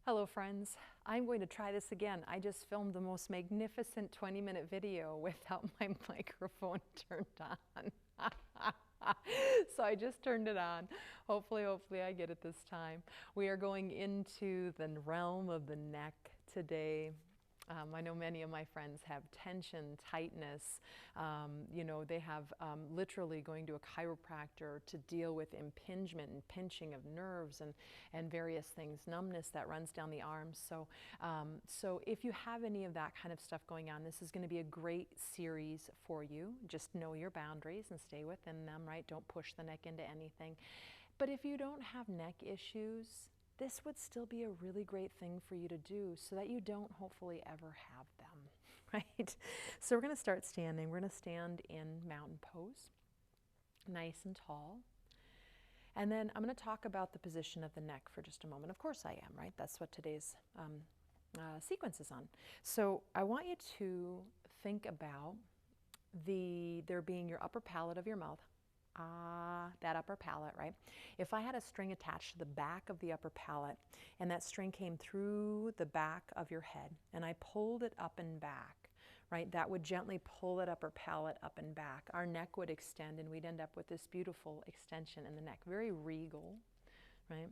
Hello friends, I'm going to try this again. I just filmed the most magnificent 20-minute video without my microphone turned on. So I just turned it on. Hopefully I get it this time. We are going into the realm of the neck today. I know many of my friends have tension, tightness. They have literally going to a chiropractor to deal with impingement and pinching of nerves and various things, numbness that runs down the arms. So if you have any of that kind of stuff going on, this is going to be a great series for you. Just know your boundaries and stay within them, right? Don't push the neck into anything. But if you don't have neck issues, this would still be a really great thing for you to do so that you don't hopefully ever have them, right? So we're going to start standing. We're going to stand in mountain pose, nice and tall. And then I'm going to talk about the position of the neck for just a moment. Of course I am, right? That's what today's sequence is on. So I want you to think about there being your upper palate of your mouth. That upper palate, right? If I had a string attached to the back of the upper palate and that string came through the back of your head and I pulled it up and back, right? That would gently pull that upper palate up and back. Our neck would extend and we'd end up with this beautiful extension in the neck, very regal, right?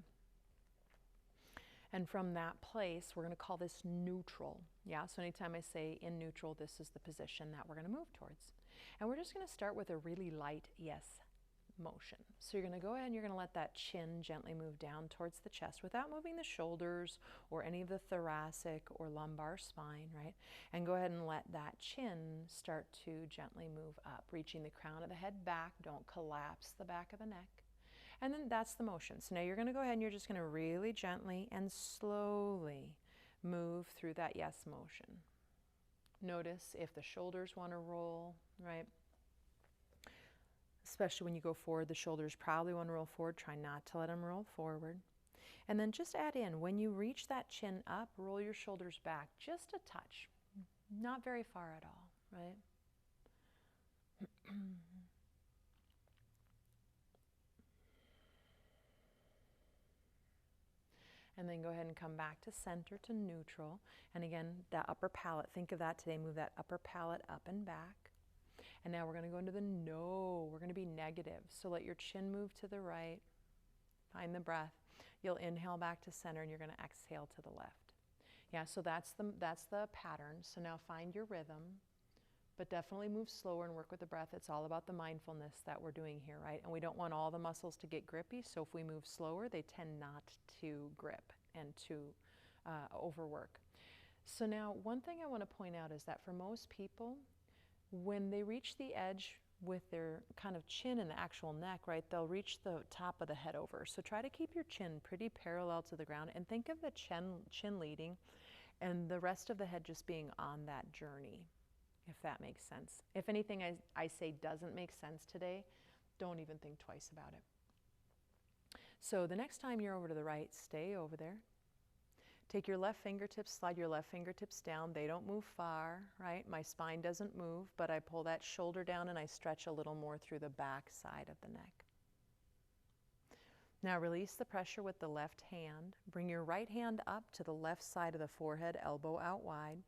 And from that place, we're going to call this neutral. Yeah, so anytime I say in neutral, this is the position that we're going to move towards. And we're just going to start with a really light yes motion. So you're going to go ahead and you're going to let that chin gently move down towards the chest without moving the shoulders or any of the thoracic or lumbar spine, right? And go ahead and let that chin start to gently move up, reaching the crown of the head back. Don't collapse the back of the neck. And then that's the motion. So now you're going to go ahead and you're just going to really gently and slowly move through that yes motion. Notice if the shoulders want to roll, right? Especially when you go forward, the shoulders probably want to roll forward. Try not to let them roll forward. And then just add in, when you reach that chin up, roll your shoulders back just a touch. Not very far at all, right? And then go ahead and come back to center, to neutral. And again, that upper palate, think of that today, move that upper palate up and back. And now we're going to go into the no, we're going to be negative. So let your chin move to the right, find the breath. You'll inhale back to center and you're going to exhale to the left. Yeah, so that's the pattern. So now find your rhythm, but definitely move slower and work with the breath. It's all about the mindfulness that we're doing here, right? And we don't want all the muscles to get grippy, so if we move slower, they tend not to grip and to overwork. So now one thing I want to point out is that for most people, when they reach the edge with their kind of chin and the actual neck, right, they'll reach the top of the head over. So try to keep your chin pretty parallel to the ground and think of the chin leading and the rest of the head just being on that journey, if that makes sense. If anything I say doesn't make sense today, don't even think twice about it. So the next time you're over to the right, stay over there. Take your left fingertips, slide your left fingertips down. They don't move far, right? My spine doesn't move, but I pull that shoulder down and I stretch a little more through the back side of the neck. Now release the pressure with the left hand. Bring your right hand up to the left side of the forehead, elbow out wide.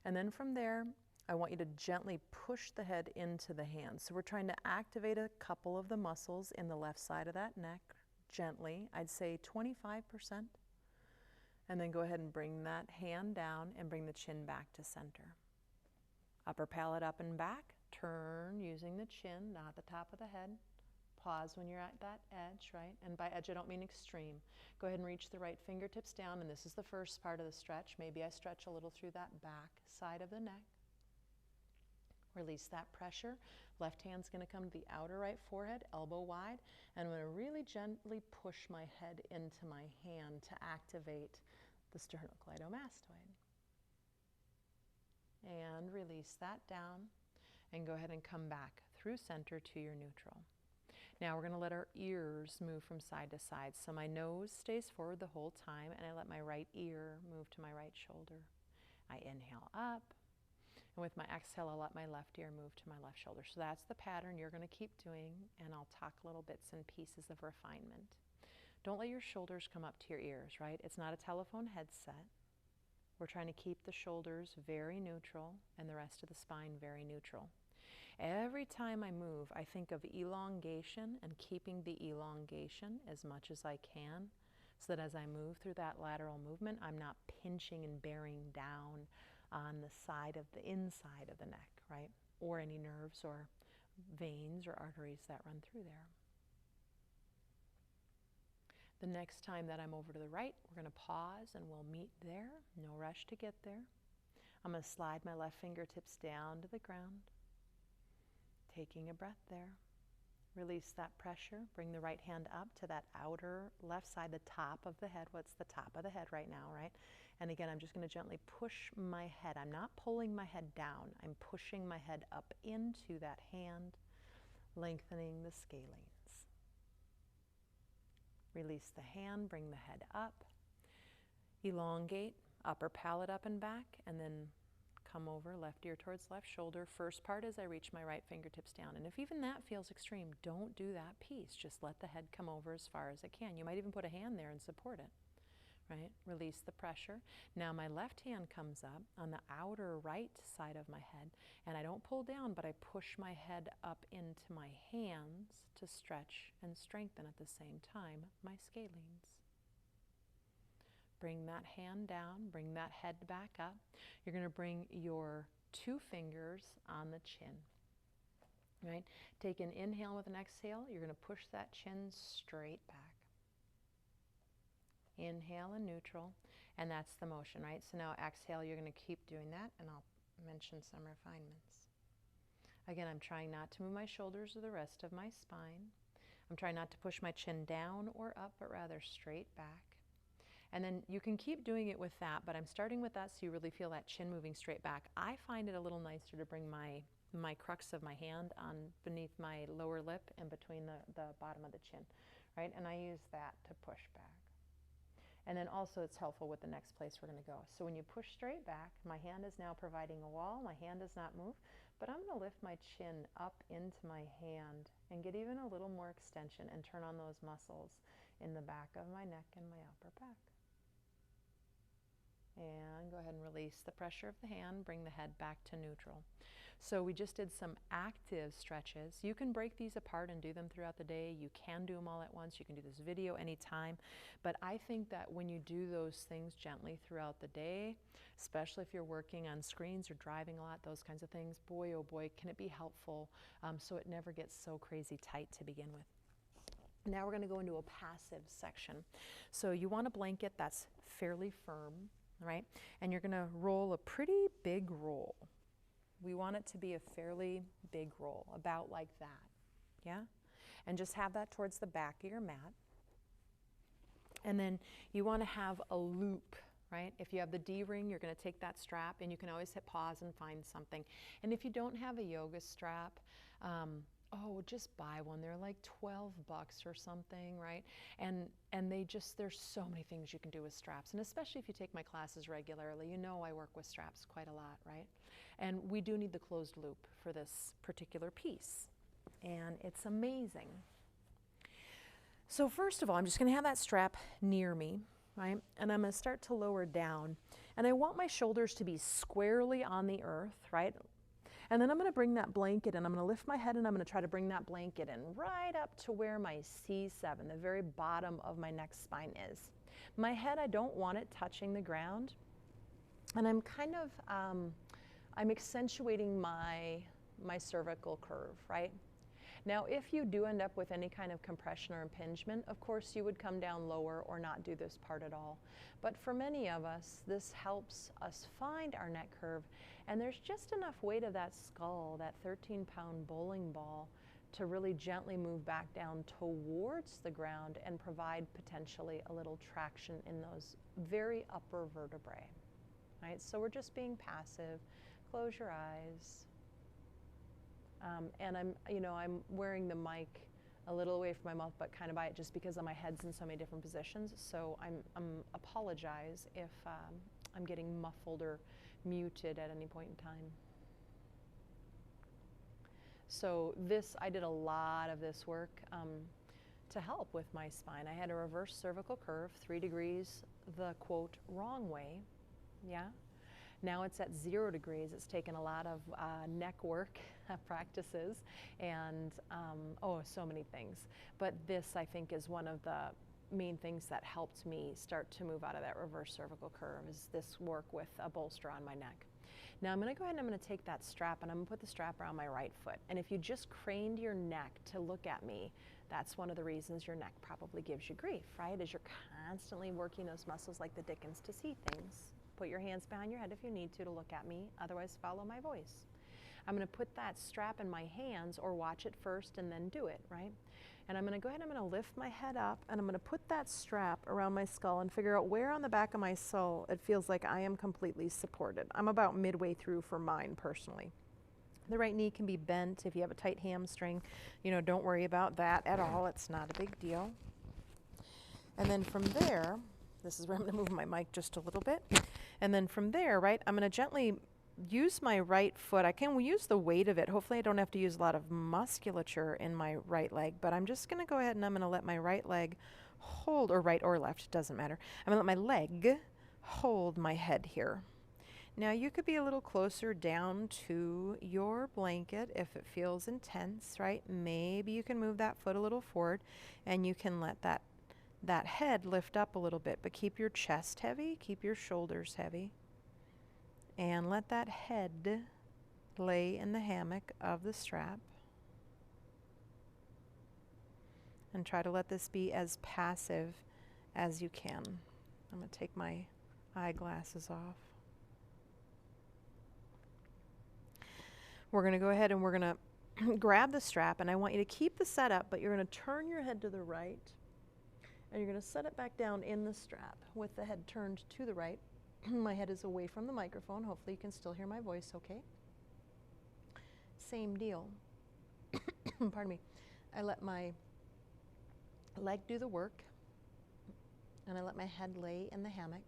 And then from there, I want you to gently push the head into the hands. So we're trying to activate a couple of the muscles in the left side of that neck, gently. I'd say 25%. And then go ahead and bring that hand down and bring the chin back to center. Upper palate up and back. Turn using the chin, not the top of the head. Pause when you're at that edge, right? And by edge, I don't mean extreme. Go ahead and reach the right fingertips down, and this is the first part of the stretch. Maybe I stretch a little through that back side of the neck. Release that pressure. Left hand's going to come to the outer right forehead, elbow wide, and I'm going to really gently push my head into my hand to activate the sternocleidomastoid. And release that down, and go ahead and come back through center to your neutral. Now we're going to let our ears move from side to side. So my nose stays forward the whole time, and I let my right ear move to my right shoulder. I inhale up. And with my exhale, I'll let my left ear move to my left shoulder. So that's the pattern you're going to keep doing, and I'll talk little bits and pieces of refinement. Don't let your shoulders come up to your ears, right? It's not a telephone headset. We're trying to keep the shoulders very neutral and the rest of the spine very neutral. Every time I move, I think of elongation and keeping the elongation as much as I can, so that as I move through that lateral movement, I'm not pinching and bearing down on the side of the inside of the neck, right? Or any nerves or veins or arteries that run through there. The next time that I'm over to the right, we're going to pause and we'll meet there. No rush to get there. I'm going to slide my left fingertips down to the ground, taking a breath there. Release that pressure. Bring the right hand up to that outer left side, the top of the head. What's the top of the head right now, right? And again, I'm just going to gently push my head. I'm not pulling my head down. I'm pushing my head up into that hand, lengthening the scalenes. Release the hand, bring the head up, elongate, upper palate up and back, and then come over, left ear towards left shoulder. First part is I reach my right fingertips down. And if even that feels extreme, don't do that piece. Just let the head come over as far as it can. You might even put a hand there and support it, right? Release the pressure. Now my left hand comes up on the outer right side of my head, and I don't pull down, but I push my head up into my hands to stretch and strengthen at the same time my scalenes. Bring that hand down, bring that head back up. You're going to bring your two fingers on the chin, right? Take an inhale with an exhale. You're going to push that chin straight back. Inhale and neutral, and that's the motion, right? So now exhale, you're going to keep doing that, and I'll mention some refinements. Again, I'm trying not to move my shoulders or the rest of my spine. I'm trying not to push my chin down or up, but rather straight back. And then you can keep doing it with that, but I'm starting with that so you really feel that chin moving straight back. I find it a little nicer to bring my crux of my hand on beneath my lower lip and between the bottom of the chin, right? And I use that to push back. And then also it's helpful with the next place we're going to go. So when you push straight back, my hand is now providing a wall. My hand does not move, but I'm going to lift my chin up into my hand and get even a little more extension and turn on those muscles in the back of my neck and my upper back. And go ahead and release the pressure of the hand, bring the head back to neutral. So we just did some active stretches. You can break these apart and do them throughout the day. You can do them all at once. You can do this video anytime. But I think that when you do those things gently throughout the day, especially if you're working on screens or driving a lot, those kinds of things, boy, oh boy, can it be helpful so it never gets so crazy tight to begin with. Now we're going to go into a passive section. So you want a blanket that's fairly firm, right? And you're going to roll a pretty big roll. We want it to be a fairly big roll, about like that, yeah? And just have that towards the back of your mat. And then you want to have a loop, right? If you have the D-ring, you're going to take that strap, and you can always hit pause and find something. And if you don't have a yoga strap, just buy one. They're like $12 or something, right? And there's so many things you can do with straps. And especially if you take my classes regularly, you know I work with straps quite a lot, right? And we do need the closed loop for this particular piece. And it's amazing. So first of all, I'm just going to have that strap near me, right? And I'm going to start to lower down. And I want my shoulders to be squarely on the earth, right? And then I'm going to bring that blanket and I'm going to lift my head and I'm going to try to bring that blanket in right up to where my C7, the very bottom of my neck spine is. My head, I don't want it touching the ground. And I'm kind of, I'm accentuating my cervical curve, right? Now, if you do end up with any kind of compression or impingement, of course you would come down lower or not do this part at all. But for many of us, this helps us find our neck curve, and there's just enough weight of that skull, that 13-pound bowling ball, to really gently move back down towards the ground and provide potentially a little traction in those very upper vertebrae, right? So we're just being passive. Close your eyes. And I'm wearing the mic a little away from my mouth, but kind of by it just because my head's in so many different positions. So I'm apologize if I'm getting muffled or muted at any point in time. So I did a lot of this work to help with my spine. I had a reverse cervical curve, 3 degrees the quote wrong way. Yeah. Now it's at 0 degrees. It's taken a lot of neck work practices and so many things. But this, I think, is one of the main things that helped me start to move out of that reverse cervical curve, is this work with a bolster on my neck. Now I'm going to go ahead and I'm going to take that strap and I'm going to put the strap around my right foot. And if you just craned your neck to look at me, that's one of the reasons your neck probably gives you grief, right? As you're constantly working those muscles like the dickens to see things. Put your hands behind your head if you need to look at me, otherwise follow my voice. I'm going to put that strap in my hands, or watch it first and then do it, right? And I'm going to go ahead and I'm going to lift my head up and I'm going to put that strap around my skull and figure out where on the back of my skull it feels like I am completely supported. I'm about midway through for mine personally. The right knee can be bent if you have a tight hamstring. You know, don't worry about that at all. It's not a big deal. And then from there, this is where I'm going to move my mic just a little bit. And then from there, right, I'm going to gently use my right foot. I can use the weight of it. Hopefully I don't have to use a lot of musculature in my right leg, but I'm just going to go ahead and I'm going to let my right leg hold, or right or left, it doesn't matter. I'm going to let my leg hold my head here. Now you could be a little closer down to your blanket if it feels intense, right? Maybe you can move that foot a little forward and you can let that head lift up a little bit, but keep your chest heavy, keep your shoulders heavy, and let that head lay in the hammock of the strap. And try to let this be as passive as you can. I'm going to take my eyeglasses off. We're going to go ahead and we're going to grab the strap, and I want you to keep the setup, but you're going to turn your head to the right, and you're going to set it back down in the strap with the head turned to the right. My head is away from the microphone. Hopefully you can still hear my voice okay. Same deal. Pardon me. I let my leg do the work, and I let my head lay in the hammock.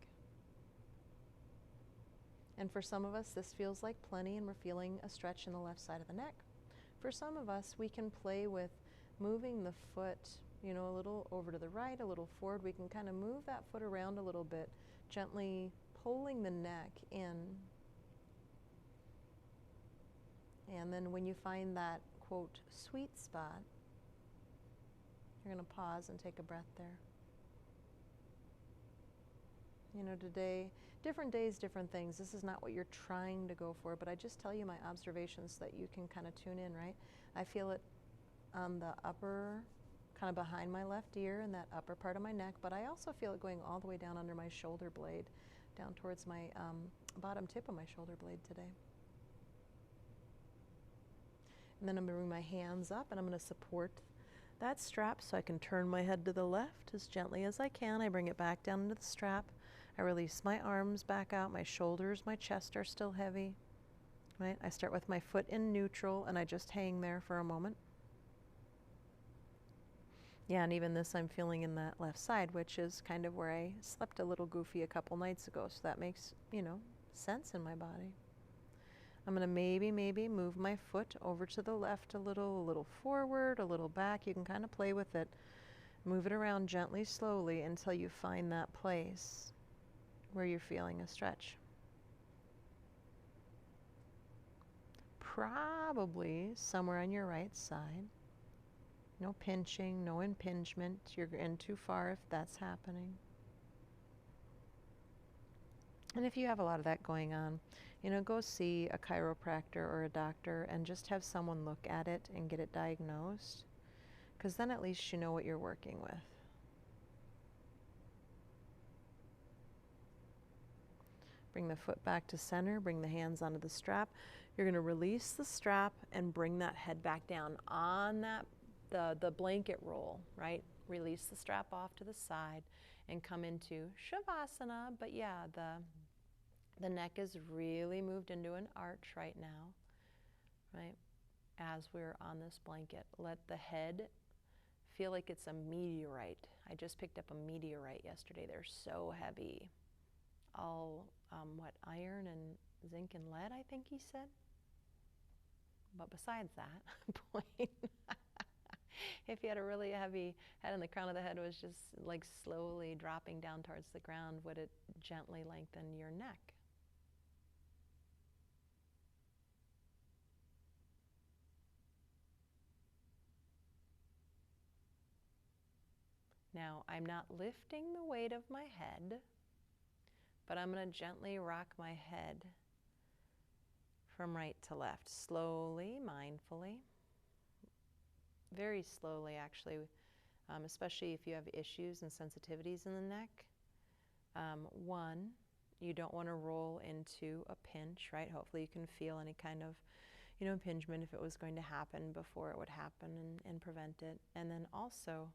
And for some of us, this feels like plenty, and we're feeling a stretch in the left side of the neck. For some of us, we can play with moving the foot, you know, a little over to the right, a little forward. We can kind of move that foot around a little bit, gently pulling the neck in. And then when you find that, quote, sweet spot, you're going to pause and take a breath there. You know, today, different days, different things. This is not what you're trying to go for, but I just tell you my observations that you can kind of tune in, right? I feel it on the upper, kind of behind my left ear and that upper part of my neck, but I also feel it going all the way down under my shoulder blade, down towards my bottom tip of my shoulder blade today. And then I'm going to bring my hands up and I'm going to support that strap so I can turn my head to the left as gently as I can. I bring it back down into the strap. I release my arms back out, my shoulders, my chest are still heavy. Right? I start with my foot in neutral and I just hang there for a moment. Yeah, and even this I'm feeling in that left side, which is kind of where I slept a little goofy a couple nights ago, so that makes, you know, sense in my body. I'm going to maybe move my foot over to the left a little forward, a little back. You can kind of play with it. Move it around gently, slowly until you find that place where you're feeling a stretch. Probably somewhere on your right side. No pinching, no impingement. You're in too far if that's happening. And if you have a lot of that going on, you know, go see a chiropractor or a doctor and just have someone look at it and get it diagnosed, because then at least you know what you're working with. Bring the foot back to center, bring the hands onto the strap. You're going to release the strap and bring that head back down on that the blanket roll, right? Release the strap off to the side and come into Shavasana. But yeah, the neck is really moved into an arch right now, right? As we're on this blanket, let the head feel like it's a meteorite. I just picked up a meteorite yesterday. They're so heavy. All, iron and zinc and lead, I think he said. But besides that point, If you had a really heavy head and the crown of the head was just like slowly dropping down towards the ground, would it gently lengthen your neck? Now, I'm not lifting the weight of my head, but I'm going to gently rock my head from right to left, slowly, mindfully, very slowly actually, especially if you have issues and sensitivities in the neck. One, you don't want to roll into a pinch, right? Hopefully you can feel any kind of, impingement if it was going to happen before it would happen, and prevent it. And then also,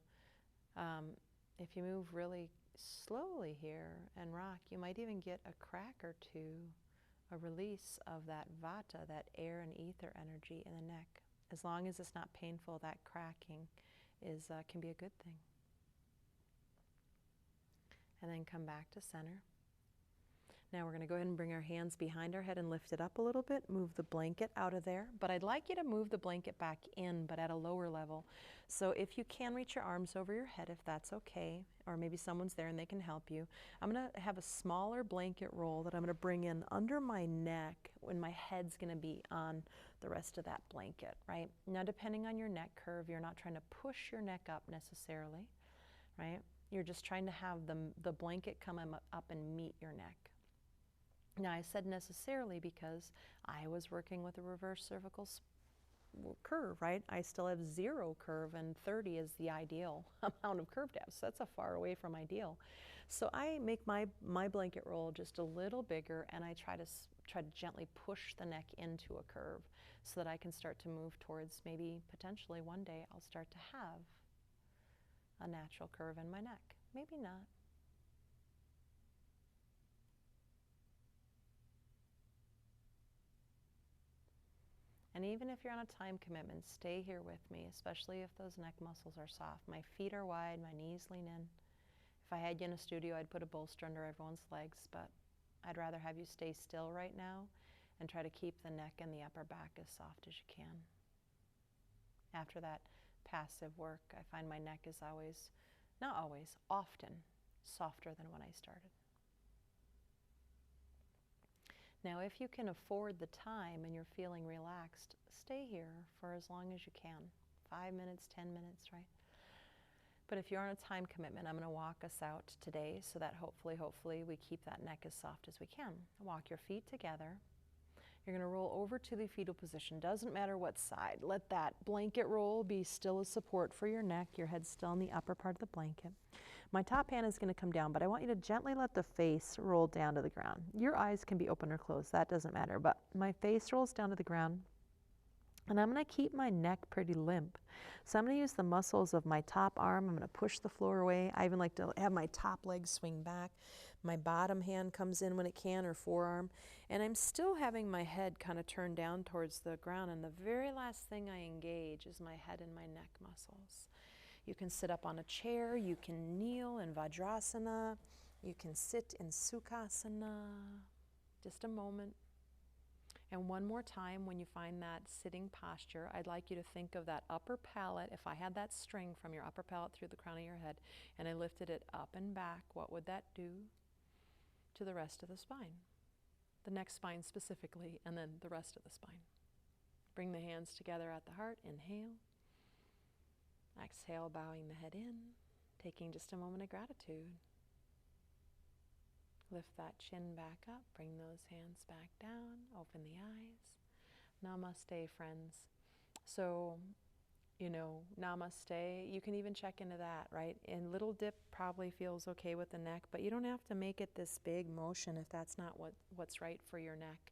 if you move really slowly here and rock, you might even get a crack or two, a release of that vata, that air and ether energy in the neck. As long as it's not painful, that cracking can be a good thing. And then come back to center. Now we're going to go ahead and bring our hands behind our head and lift it up a little bit. Move the blanket out of there. But I'd like you to move the blanket back in, but at a lower level. So if you can reach your arms over your head, if that's okay, or maybe someone's there and they can help you. I'm going to have a smaller blanket roll that I'm going to bring in under my neck when my head's going to be on the rest of that blanket, right? Now, depending on your neck curve, you're not trying to push your neck up necessarily, right? You're just trying to have the blanket come up and meet your neck. Now, I said necessarily because I was working with a reverse cervical curve, right? I still have 0 curve, and 30 is the ideal amount of curve to have, so that's a far away from ideal. So I make my blanket roll just a little bigger, and I try to gently push the neck into a curve so that I can start to move towards, maybe potentially one day I'll start to have a natural curve in my neck. Maybe not. And even if you're on a time commitment, stay here with me, especially if those neck muscles are soft. My feet are wide, my knees lean in. If I had you in a studio, I'd put a bolster under everyone's legs, but I'd rather have you stay still right now and try to keep the neck and the upper back as soft as you can. After that passive work, I find my neck is always, not always, often softer than when I started. Now, if you can afford the time and you're feeling relaxed, stay here for as long as you can. 5 minutes, 10 minutes, right? But if you're on a time commitment, I'm going to walk us out today so that hopefully we keep that neck as soft as we can. Walk your feet together. You're going to roll over to the fetal position. Doesn't matter what side. Let that blanket roll be still a support for your neck. Your head's still in the upper part of the blanket. My top hand is going to come down, but I want you to gently let the face roll down to the ground. Your eyes can be open or closed. That doesn't matter, but my face rolls down to the ground, and I'm going to keep my neck pretty limp. So I'm going to use the muscles of my top arm. I'm going to push the floor away. I even like to have my top leg swing back. My bottom hand comes in when it can, or forearm, and I'm still having my head kind of turned down towards the ground, and the very last thing I engage is my head and my neck muscles. You can sit up on a chair, you can kneel in Vajrasana, you can sit in Sukhasana. Just a moment. And one more time, when you find that sitting posture, I'd like you to think of that upper palate. If I had that string from your upper palate through the crown of your head and I lifted it up and back, what would that do to the rest of the spine? The neck spine specifically, and then the rest of the spine. Bring the hands together at the heart. Inhale. Exhale, bowing the head in, taking just a moment of gratitude. Lift that chin back up, bring those hands back down, open the eyes. Namaste, friends. So, namaste, you can even check into that, right? And little dip probably feels okay with the neck, but you don't have to make it this big motion if that's not what's right for your neck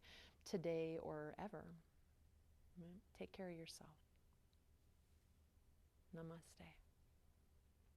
today or ever. Take care of yourself. Namaste.